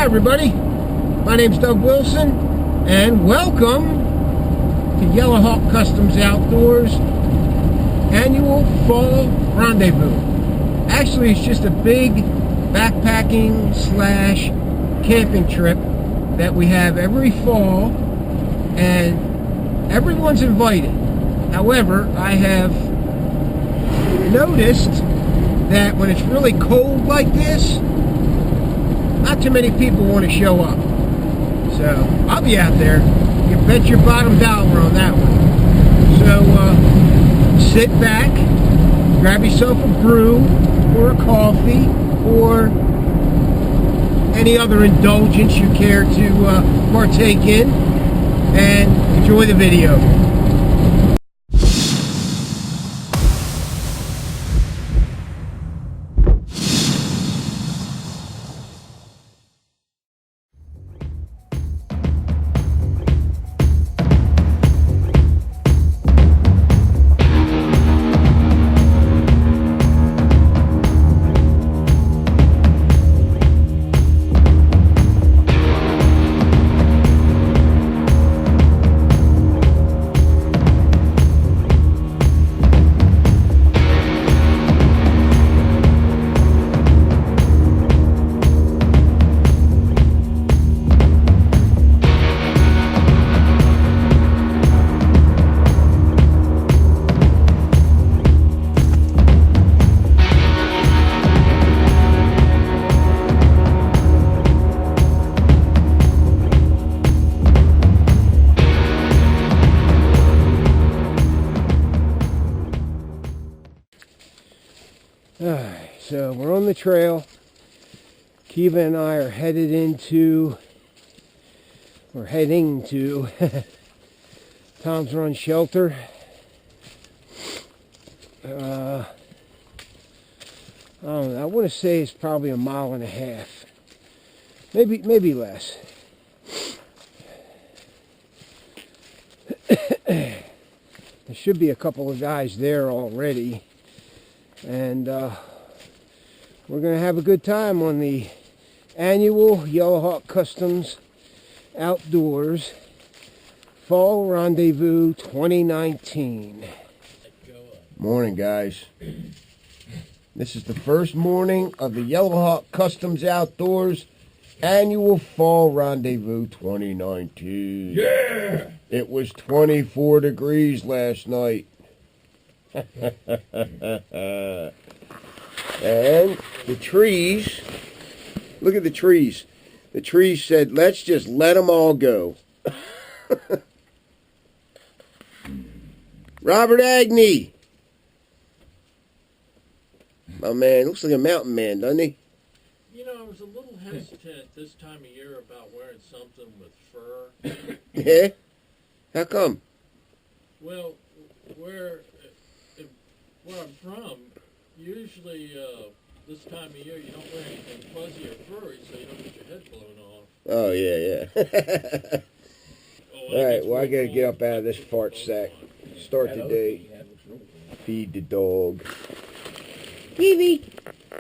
Hi everybody, my name's Doug Wilson and welcome to Yellowhawk Customs Outdoors annual fall rendezvous. Actually, it's just a big backpacking slash camping trip that we have every fall, and everyone's invited. However, I have noticed that when it's really cold like this, not too many people want to show up. So I'll be out there. You bet your bottom dollar on that one. So sit back, grab yourself a brew or a coffee or any other indulgence you care to partake in, and enjoy the video. Alright, so we're on the trail. Kiva and I are heading to Tom's Run Shelter. I don't know, I want to say it's probably a mile and a half. Maybe less. There should be a couple of guys there already. And we're going to have a good time on the annual Yellowhawk Customs Outdoors Fall Rendezvous 2019. Morning, guys. This is the first morning of the Yellowhawk Customs Outdoors Annual Fall Rendezvous 2019. Yeah! It was 24 degrees last night. And the trees, look at the trees. The trees said, let's just let them all go. Robert Agnew. My man, looks like a mountain man, doesn't he? You know, I was a little hesitant this time of year about wearing something with fur. Yeah? How come? Well, where I'm from, usually this time of year you don't wear anything fuzzy or furry so you don't get your head blown off. Oh, yeah. All right, well, I got to get up out of this fart sack. Start the day. Feed the dog. Kiwi!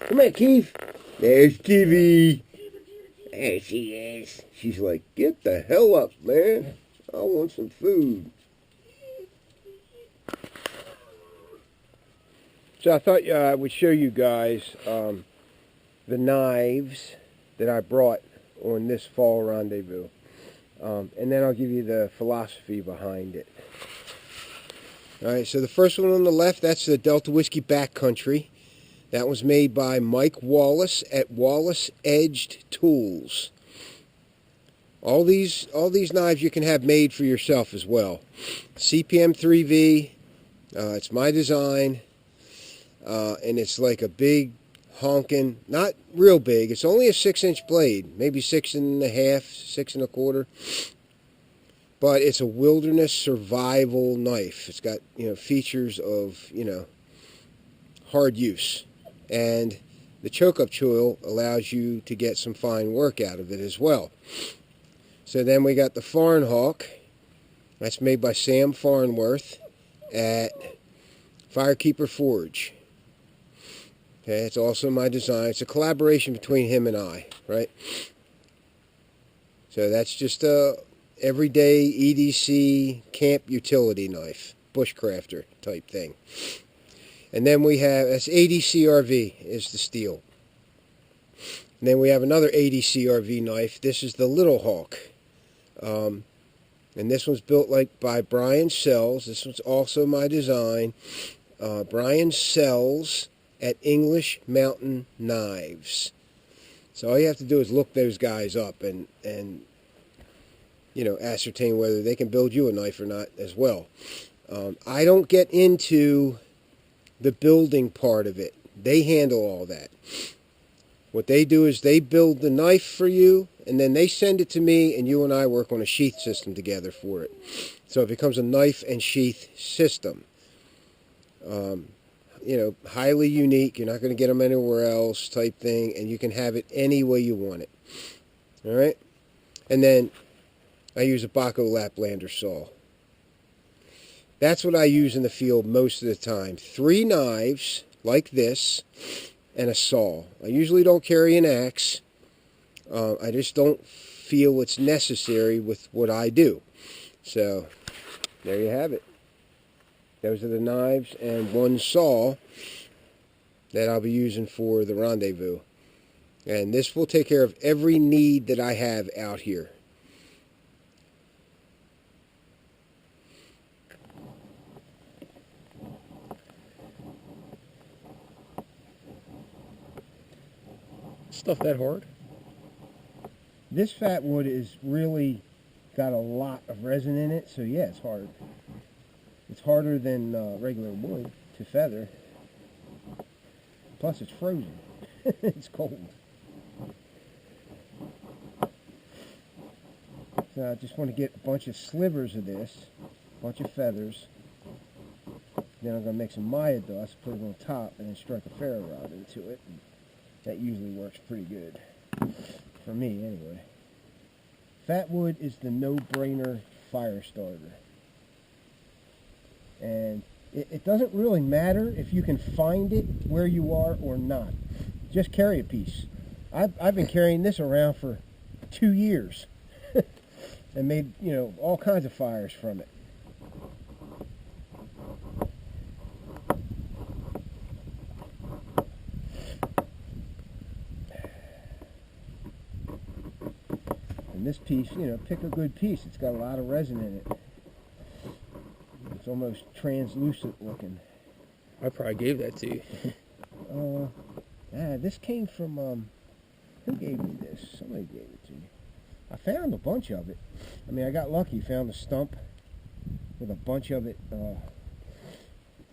Come here, Keith. There's Kiwi. There she is. She's like, get the hell up, man. I want some food. So I thought I would show you guys the knives that I brought on this fall rendezvous. And then I'll give you the philosophy behind it. Alright, so the first one on the left, that's the Delta Whiskey Backcountry. That was made by Mike Wallace at Wallace Edged Tools. All these knives you can have made for yourself as well. CPM 3V, it's my design. And it's like a big honking, not real big, it's only a 6-inch blade, maybe 6.5, 6 1/4. But it's a wilderness survival knife. It's got, features of, hard use. And the choke-up choil allows you to get some fine work out of it as well. So then we got the Farnhawk. That's made by Sam Farnworth at Firekeeper Forge. Okay, it's also my design. It's a collaboration between him and I, right? So that's just a everyday EDC camp utility knife, bushcrafter type thing. And then we have, that's ADCRV is the steel. And then we have another ADCRV knife. This is the Little Hawk. And this one's built by Brian Sells. This one's also my design. Brian Sells at English Mountain Knives. So all you have to do is look those guys up and you know, ascertain whether they can build you a knife or not as well. I don't get into the building part of it. They handle all that. What they do is they build the knife for you, and then they send it to me, and you and I work on a sheath system together for it. So it becomes a knife and sheath system. You know, highly unique. You're not going to get them anywhere else type thing, and you can have it any way you want it. All right? And then I use a Baco Laplander saw. That's what I use in the field most of the time. 3 knives like this and a saw. I usually don't carry an axe. I just don't feel it's necessary with what I do. So there you have it. Those are the knives and 1 saw that I'll be using for the Rendezvous. And this will take care of every need that I have out here. Stuff that hard? This fat wood is really got a lot of resin in it, so yeah, it's hard. It's harder than regular wood to feather. Plus it's frozen. It's cold. So I just want to get a bunch of slivers of this, a bunch of feathers. Then I'm going to make some Maya dust, put it on top, and then strike a ferro rod into it. That usually works pretty good. For me, anyway. Fat wood is the no-brainer fire starter. And it doesn't really matter if you can find it where you are or not. Just carry a piece. I've been carrying this around for 2 years. And made, you know, all kinds of fires from it. And this piece, you know, pick a good piece. It's got a lot of resin in it. It's almost translucent looking. I probably gave that to you. This came from, who gave me this? Somebody gave it to me. I found a bunch of it. I mean, I got lucky. Found a stump with a bunch of it,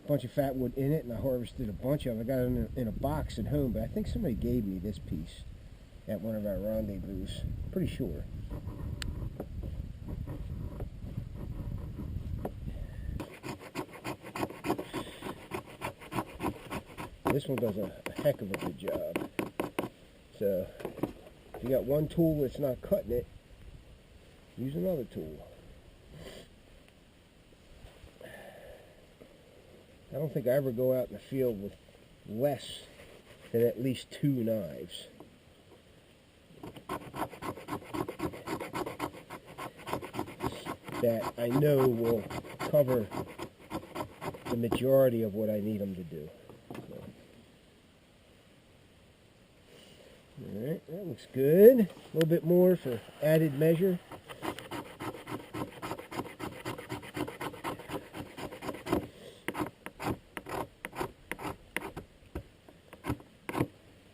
bunch of fat wood in it, and I harvested a bunch of it. I got it in a box at home, but I think somebody gave me this piece at one of our rendezvous. Pretty sure. This one does a heck of a good job. So, if you got one tool that's not cutting it, use another tool. I don't think I ever go out in the field with less than at least 2 knives. That I know will cover the majority of what I need them to do. So. Alright, that looks good. A little bit more for added measure.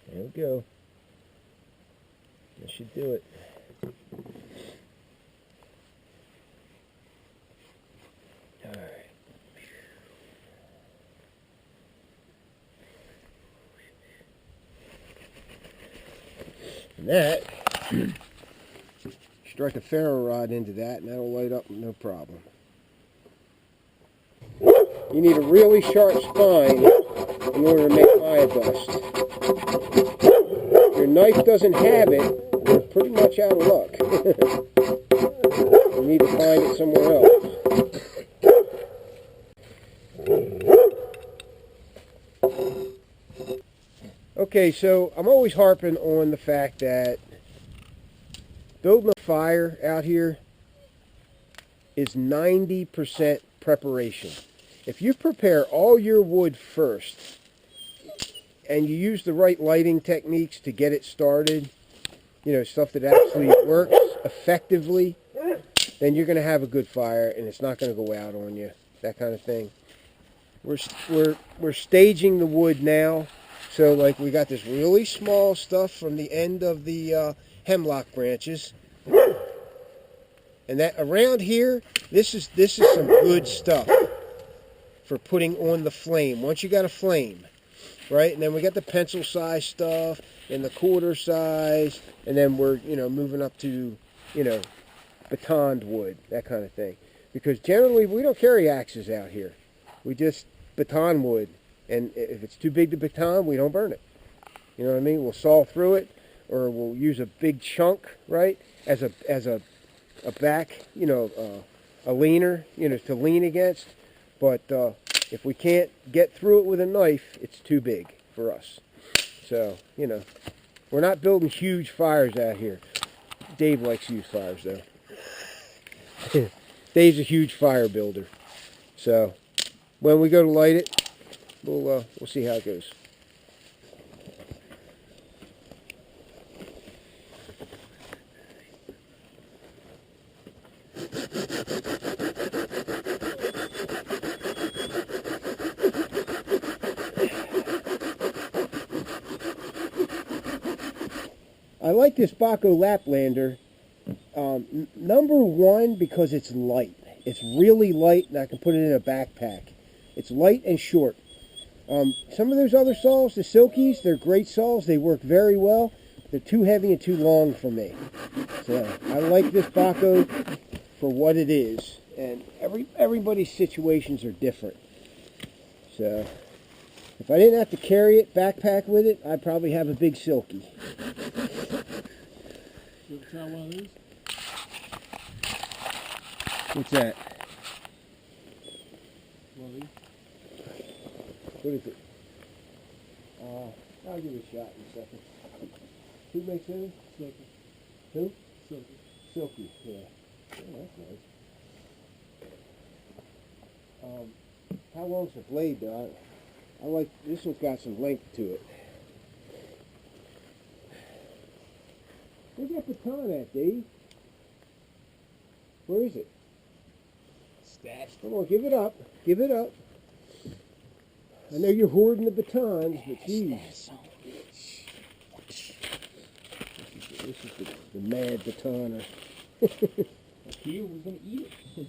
There we go. That should do it. Alright. And that, strike a ferro rod into that and that'll light up no problem. You need a really sharp spine in order to make Maya dust. If your knife doesn't have it, you're pretty much out of luck. You need to find it somewhere else. Okay, so I'm always harping on the fact that building a fire out here is 90% preparation. If you prepare all your wood first and you use the right lighting techniques to get it started, you know, stuff that actually works effectively, then you're going to have a good fire and it's not going to go out on you, that kind of thing. We're staging the wood now. So like we got this really small stuff from the end of the hemlock branches. And that around here, this is some good stuff for putting on the flame. Once you got a flame, right? And then we got the pencil size stuff and the quarter size, and then we're, you know, moving up to, you know, batoned wood, that kind of thing. Because generally we don't carry axes out here. We just baton wood, and if it's too big to baton, we don't burn it. You know what I mean? We'll saw through it, or we'll use a big chunk, right, as a back, you know, a leaner, you know, to lean against. But if we can't get through it with a knife, it's too big for us. So, you know, we're not building huge fires out here. Dave likes huge fires, though. Dave's a huge fire builder. So when we go to light it, we'll see how it goes. I like this Baco Laplander, number one, because it's light. It's really light, and I can put it in a backpack. It's light and short. Some of those other saws, the Silkies, they're great saws. They work very well. They're too heavy and too long for me. So I like this Baco for what it is. And everybody's situations are different. So if I didn't have to carry it, backpack with it, I'd probably have a big Silky. You ever try one of these? What's that? One of these? What is it? I'll give it a shot in a second. Who makes those? Silky. Who? Silky. Silky, yeah. Oh, that's nice. How long's the blade, though? I like, this one's got some length to it. Where's that baton at, Dave? Where is it? Stashed. Come on, give it up. Give it up. I know you're hoarding the batons, but geez. This is the mad batoner. Here, we're going to eat it.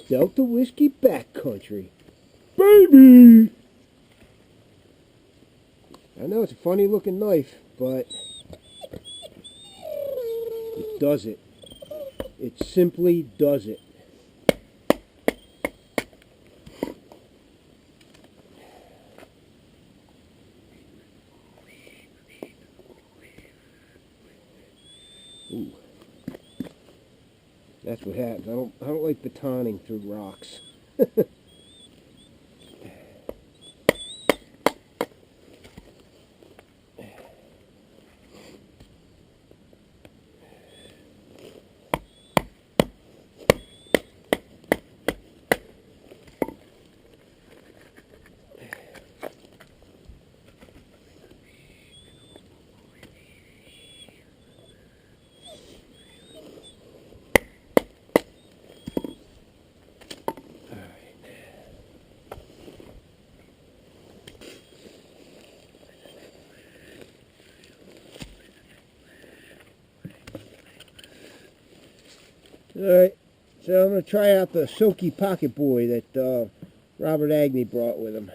Delta Whiskey Backcountry. Baby! I know it's a funny looking knife, but it does it. It simply does it. Ooh. That's what happens. I don't like batoning through rocks. Alright, so I'm going to try out the Silky Pocket Boy that Robert Agnew brought with him.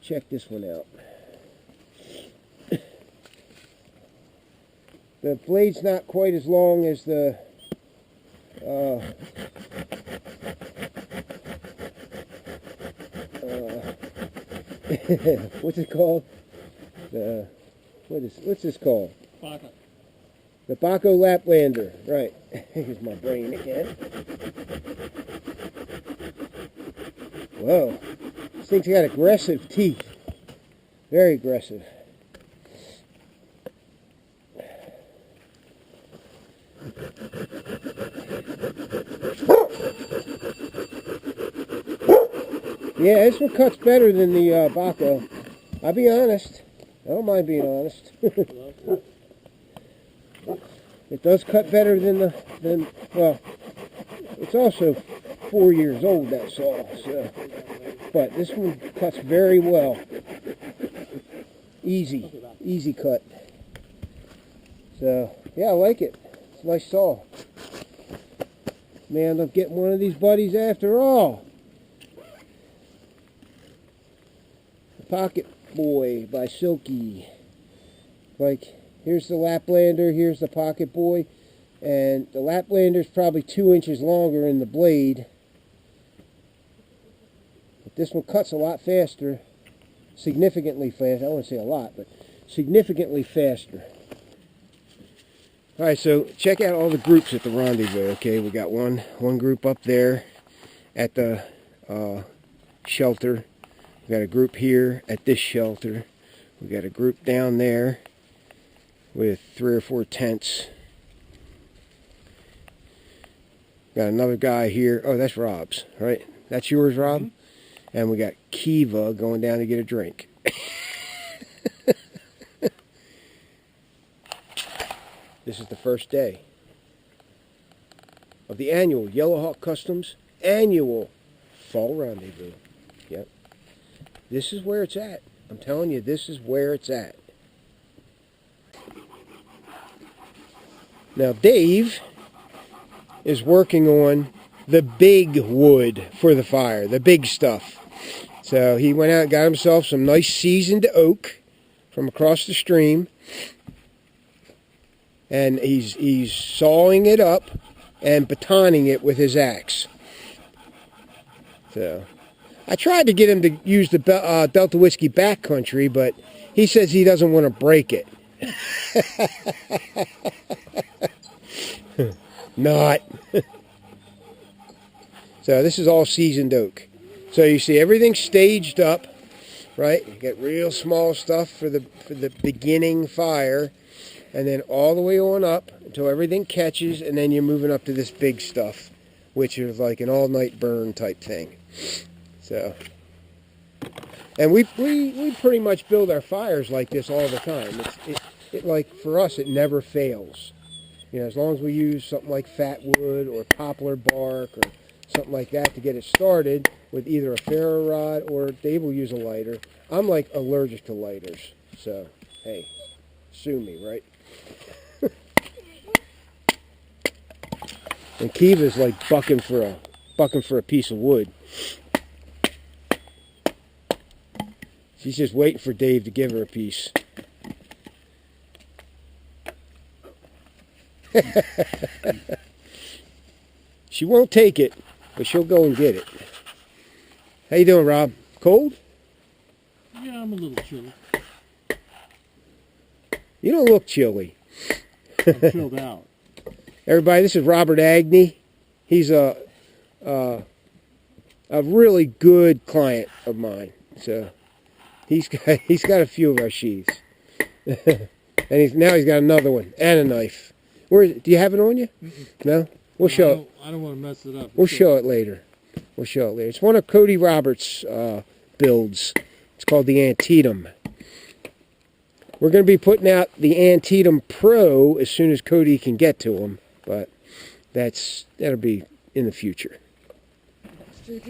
Check this one out. The blade's not quite as long as the what's it called? What's this called? Baco. The Baco Laplander, right. Here's my brain again. Whoa. This thing's got aggressive teeth. Very aggressive. Yeah, this one cuts better than the Baco. I'll be honest. I don't mind being honest. It does cut better than well, it's also 4 years old, that saw, so. But this one cuts very well. Easy cut. So, yeah, I like it. It's a nice saw. Man, I'm getting one of these buddies after all. The Pocket Boy by Silky. Like, here's the Laplander, here's the Pocket Boy. And the Laplander's probably 2 inches longer in the blade. But this one cuts a lot faster. Significantly faster. I won't say a lot, but significantly faster. Alright, so check out all the groups at the Rendezvous, okay? We got one group up there at the shelter. We got a group here at this shelter. We got a group down there with 3 or 4 tents. Got another guy here. Oh, that's Rob's, right? That's yours, Rob? Mm-hmm. And we got Kiva going down to get a drink. This is the first day of the annual Yellowhawk Customs annual Fall Rendezvous. Yep. This is where it's at. I'm telling you, this is where it's at. Now, Dave is working on the big wood for the fire, the big stuff. So he went out and got himself some nice seasoned oak from across the stream. And he's sawing it up and batoning it with his axe. So I tried to get him to use the Delta Whiskey backcountry, but he says he doesn't want to break it. Not. So this is all seasoned oak. So you see everything staged up, right? You get real small stuff for the beginning fire. And then all the way on up until everything catches, and then you're moving up to this big stuff, which is like an all-night burn type thing. So, and we pretty much build our fires like this all the time. It like for us, it never fails. You know, as long as we use something like fat wood or poplar bark or something like that to get it started with either a ferro rod or Dave will use a lighter. I'm like allergic to lighters, so hey, sue me, right? And Kiva's like bucking for a piece of wood. She's just waiting for Dave to give her a piece. She won't take it, but she'll go and get it. How you doing, Rob? Cold? Yeah, I'm a little chilly. You don't look chilly. I'm chilled out. Everybody, this is Robert Agnew. He's a really good client of mine. So he's got a few of our sheaths, and now he's got another one and a knife. Do you have it on you? No. We'll show it. I don't want to mess it up. We'll show it later. We'll show it later. It's one of Cody Roberts' builds. It's called the Antietam. We're going to be putting out the Antietam Pro as soon as Cody can get to them, but that'll be in the future. And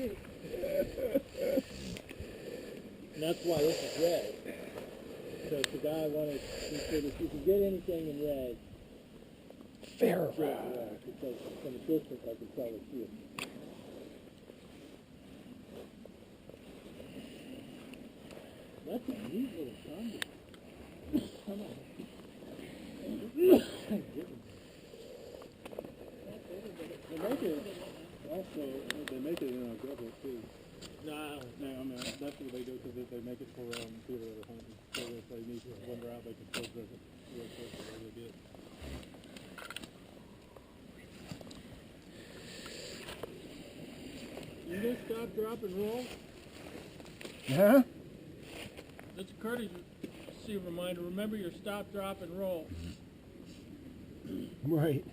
that's why this is red. So the guy wanted, he said if you can get anything in red, Ferro rod. Because from a distance I can tell it's here. That's a neat little combo. Come on. They make it in a double too. No, I mean that's what they do because they make it for people that are hunting. So if they need to wander out, they can still drink it real quick the way they did. You just stop, drop, and roll. Huh? That's a courtesy reminder. Remember your stop, drop, and roll. Right.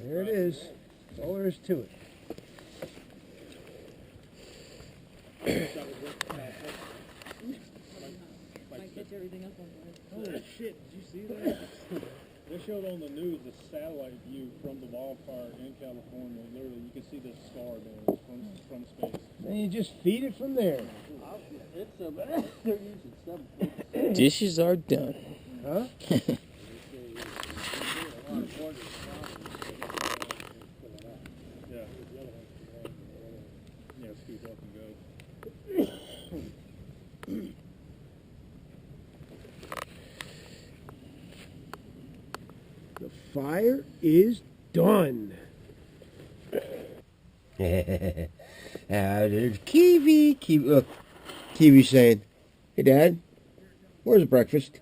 There it is. That's all there is to it. Holy shit, did you see that? They showed on the news the satellite view from the wildfire in California. Literally, you can see the scar there from space. And you just feed it from there. It's they're using 7 foot. Dishes are done. Huh? Yeah, scoop up and go. The fire is done. There's Kiwi. Kiwi saying, "Hey, Dad, where's breakfast?"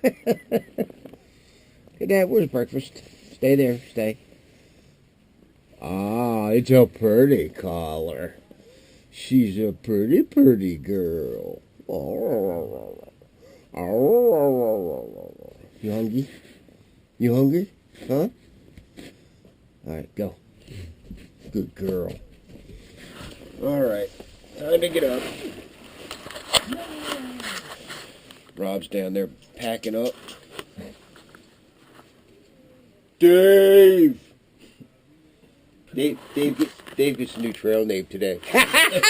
Hey, Dad, where's breakfast? Stay there, stay. Ah, it's a pretty collar. She's a pretty girl. You hungry? You hungry? Huh? Alright, go. Good girl. Alright, time to get up. Rob's down there packing up. Dave gets a new trail name today. Alright.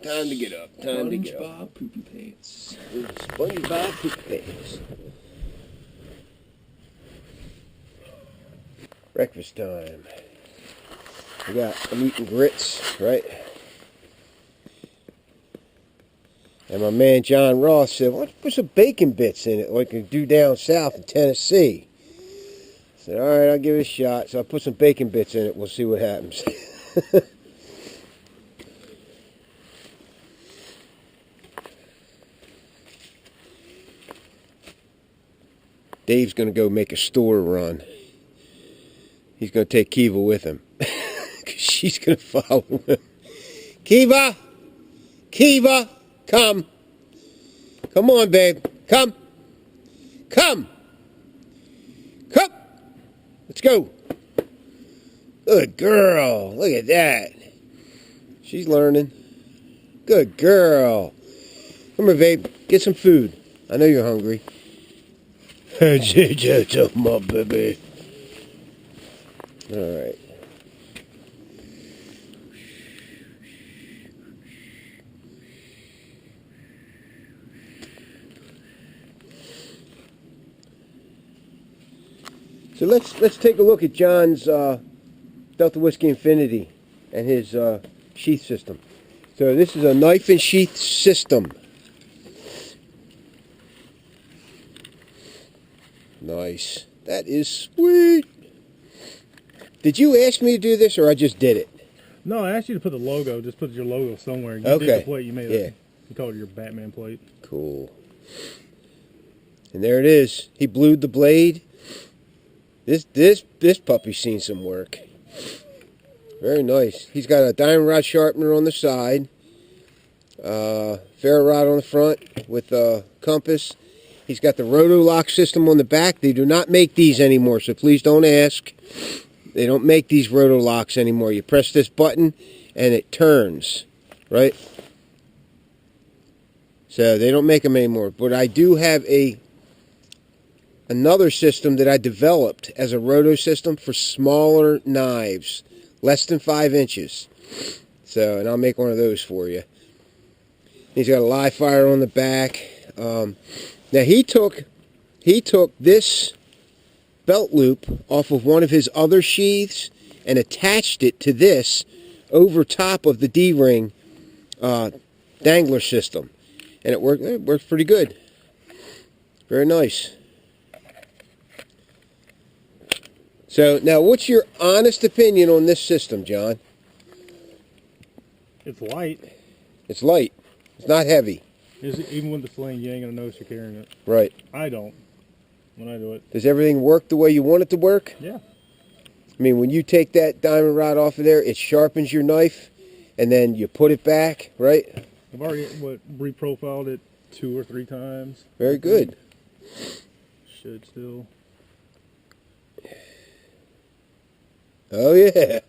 Time to get up. Time to get up. SpongeBob Poopy Pants. SpongeBob Poopy Pants. Breakfast time. I'm eating grits, right? And my man John Ross said, "Why don't you put some bacon bits in it like you do down south in Tennessee?" I said, "All right, I'll give it a shot." So I put some bacon bits in it. We'll see what happens. Dave's going to go make a store run. He's going to take Kiva with him. She's going to follow him. Kiva! Kiva! Come. Come on, babe. Come. Come. Come. Let's go. Good girl. Look at that. She's learning. Good girl. Come here, babe. Get some food. I know you're hungry. My baby. All right. So let's take a look at John's Delta Whiskey Infinity and his sheath system. So this is a knife and sheath system. Nice. That is sweet. Did you ask me to do this, or I just did it? No, I asked you to put the logo. Just put your logo somewhere. You Okay. did the plate. You made Yeah. You called it your Batman plate. Cool. And there it is. He blued the blade. This puppy's seen some work. Very nice. He's got a diamond rod sharpener on the side, ferro rod on the front with a compass. He's got the roto lock system on the back. They do not make these anymore, so please don't ask. They don't make these roto locks anymore. You press this button and it turns, right? So they don't make them anymore. But I do have another system that I developed as a roto system for smaller knives, less than 5 inches. So, and I'll make one of those for you. He's got a live fire on the back. Now he took this belt loop off of one of his other sheaths and attached it to this over top of the D-ring dangler system, and it worked pretty good. Very nice. So now, what's your honest opinion on this system, John? It's light. It's light. It's not heavy. Even with the sling, you ain't gonna notice you're carrying it. Right. I don't. When I do it. Does everything work the way you want it to work? Yeah. I mean, when you take that diamond rod off of there, it sharpens your knife, and then you put it back, right? I've already reprofiled it 2 or 3 times. Very good. Should still. Oh yeah.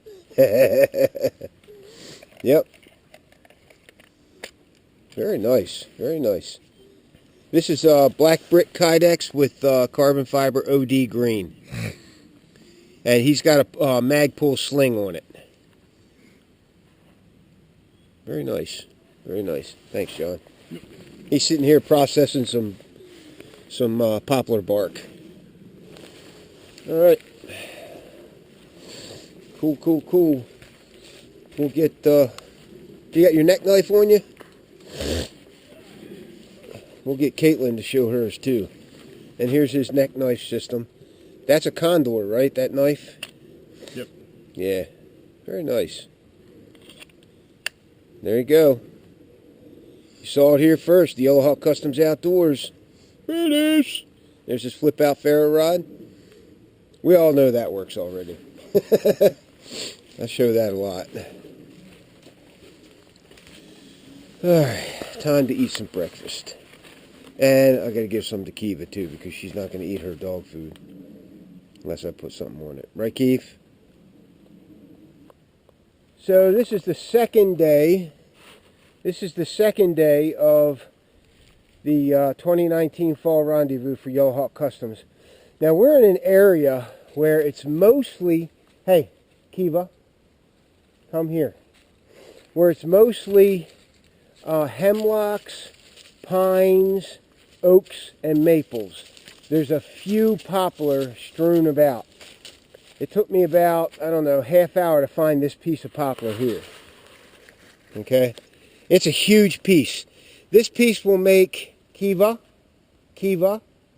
Yep. Very nice. Very nice. This is black brick KYDEX with carbon fiber OD green. And he's got a Magpul sling on it. Very nice. Very nice. Thanks, John. He's sitting here processing some poplar bark. All right. Cool, cool, cool. We'll get, you got your neck knife on you? We'll get Caitlin to show hers too. And here's his neck knife system. That's a condor, right? That knife? Yep. Yeah. Very nice. There you go. You saw it here first. The Yellow Hawk Customs Outdoors. There it is. There's this flip out ferro rod. We all know that works already. I show that a lot. Alright, time to eat some breakfast. And I gotta give some to Kiva too, because she's not gonna eat her dog food unless I put something on it. Right, Keith? So this is the second day. This is the second day of the 2019 Fall Rendezvous for Yellow Hawk Customs. Now we're in an area where it's mostly, hey, Kiva, come here. Where it's mostly hemlocks, pines, oaks, and maples. There's a few poplar strewn about. It took me about, I don't know, half hour to find this piece of poplar here. Okay? It's a huge piece. This piece will make, Kiva,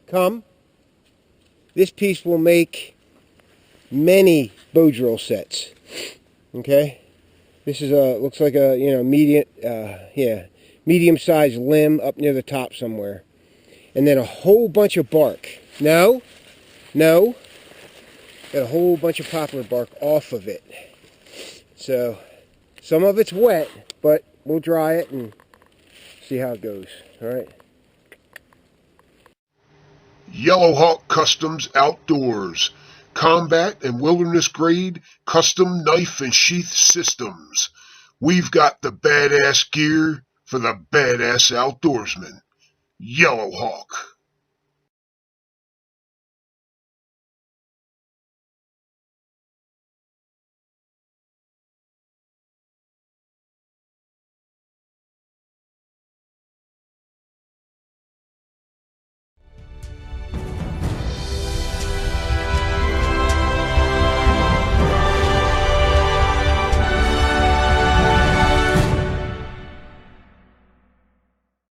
come. This piece will make many bow drill sets. Okay? This is looks like a, medium-sized limb up near the top somewhere. And then a whole bunch of bark. No. Got a whole bunch of poplar bark off of it. So, some of it's wet, but we'll dry it and see how it goes. All right. Yellow Hawk Customs Outdoors. Combat and wilderness grade custom knife and sheath systems. We've got the badass gear for the badass outdoorsman. Yellow Hawk.